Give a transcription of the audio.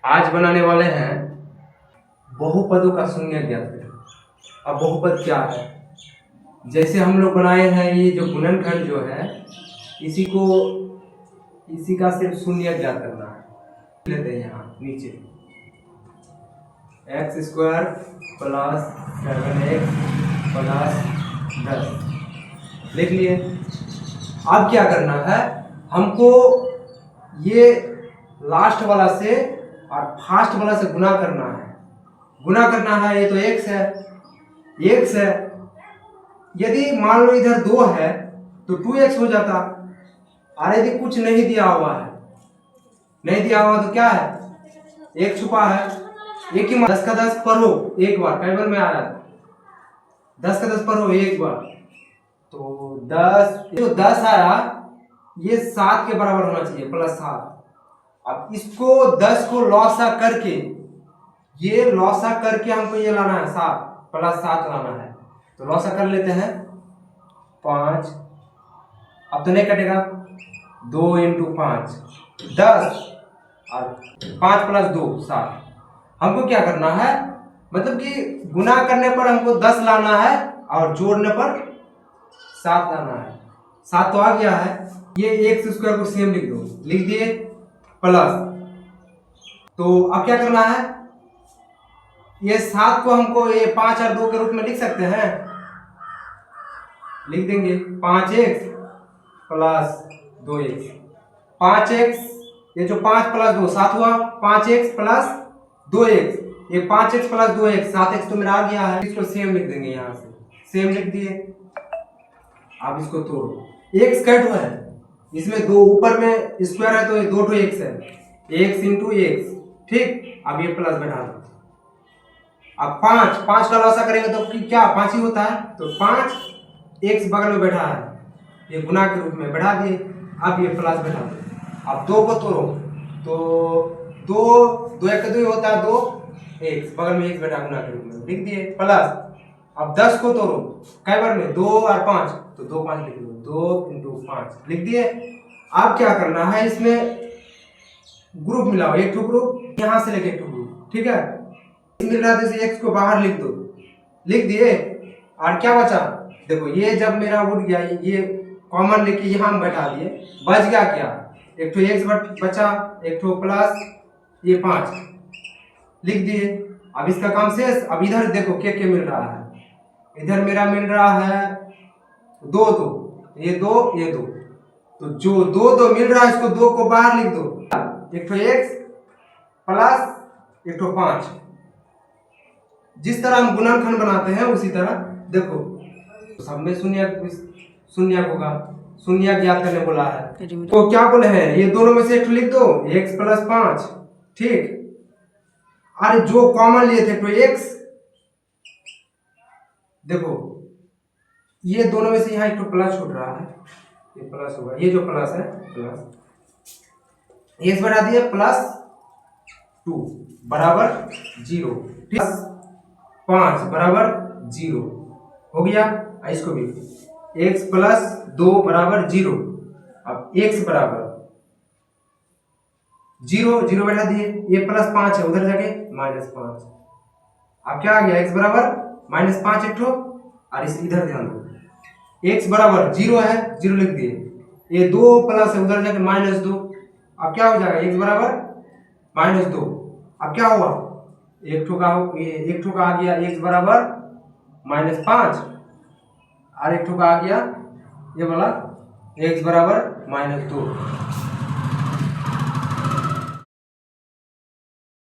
आज बनाने वाले हैं बहुपदों का शून्य ज्ञात करें। अब बहुपद क्या है? जैसे हम लोग बनाए हैं ये जो गुणनखंड जो है इसी का सिर्फ शून्य ज्ञात करना है। लेते हैं यहाँ नीचे x square plus 7x plus 10 लिख लिए। अब क्या करना है, हमको ये लास्ट वाला से और फास्ट वाला से गुना करना है। ये तो x है। यदि मान लो इधर 2 है तो 2x हो जाता। और यदि कुछ नहीं दिया हुआ तो क्या है, एक छुपा है। एक ही 10 का 10 पढ़ो एक बार, कई बार में आ रहा है 10 का 10 पढ़ो एक बार, तो 10 आया, ये 7 के बराबर होना चाहिए प्लस 7। अब इसको 10 को लॉसा करके हमको ये लाना है 7 प्लस 7 लाना है। तो लॉसा कर लेते हैं 5। अब तो नहीं कटेगा, 2 इंटू 5 10 और 5 प्लस 2 7। हमको क्या करना है, मतलब कि गुना करने पर हमको 10 लाना है और जोड़ने पर 7 लाना है। 7 तो आ गया है। ये x स्क्वायर को सेम लिख दो, लिख दिए प्लस। तो अब क्या करना है, ये 7 को हमको ये 5 और 2 के रूप में लिख सकते हैं, लिख देंगे 5x प्लस 2x। 5x, ये जो 5 प्लस 2 7 हुआ, 5x प्लस 2x, ये 5x प्लस 2x 7x तो मेरा आ गया है। इसको सेम लिख देंगे, यहाँ से सेम लिख दिए। अब इसको तोड़ो, x कट हुआ है, इसमें 2 ऊपर में स्क्वायर है तो ये 2 x है, x इंटू x। ठीक, अब ये प्लस बैठा दो। अब 5 का लॉसा करेंगे तो क्या 5 ही होता है, तो 5 x बगल में बैठा है, ये गुना के रूप में बैठा दिए। अब ये प्लस बैठा दो। अब 2 को तोड़ो तो 2 1 2 होता है, 2x बगल में x बैठा गुना के रूप में लिख दिए प्लस। अब 10 को तोड़ो कई बार में 2 और 5, तो 2 5 लिख दो, 2 इंटू 5 लिख दिए। अब क्या करना है, इसमें ग्रुप मिलाओ, एक ठो ग्रुप यहाँ से लेके एक ठो ग्रुप, ठीक है। मिल रहा है तो x को बाहर लिख दो, लिख दिए। और क्या बचा, देखो ये जब मेरा उठ गया, ये कॉमन लेके यहाँ हम बैठा दिए, बच गया क्या, एक ठो x बचा, एक ठो प्लस ये 5 लिख दिए। अब इसका काम शेष। अब इधर देखो क्या मिल रहा है, इधर मेरा मिल रहा है 2 ये 2 तो जो 2 मिल रहा है इसको 2 को बाहर लिख दो, एक ठो x प्लस एक ठो 5। जिस तरह हम गुणनखंड बनाते हैं उसी तरह देखो, सब में शून्य होगा, शून्य ज्ञात करने बोला है। तो क्या बोले हैं, ये दोनों में से एक ठो लिख दो, x प्लस 5। ठीक, अरे जो कॉमन लिए थे तो x, देखो ये दोनों में से यहाँ एक तो प्लस छूट रहा है, ये प्लस होगा, ये जो प्लस है प्लस, ये बढ़ा दिए प्लस 2 बराबर 0, ठीक, 5 बराबर 0 हो गया। इसको भी x प्लस 2 बराबर 0। अब x बराबर 0 बैठा दिए, ये प्लस 5 है, उधर जाके -5। अब क्या आ गया, x बराबर -5 एक ठो। और इस इधर ध्यान दो, x बराबर 0 है, 0 लिख दिए, ये 2 प्लस है, उधर जाके -2। अब क्या हो जाएगा, x बराबर -2। अब क्या हुआ, एक ठो का आ गया x बराबर -5 और एक ठो का आ गया ये वाला x बराबर -2।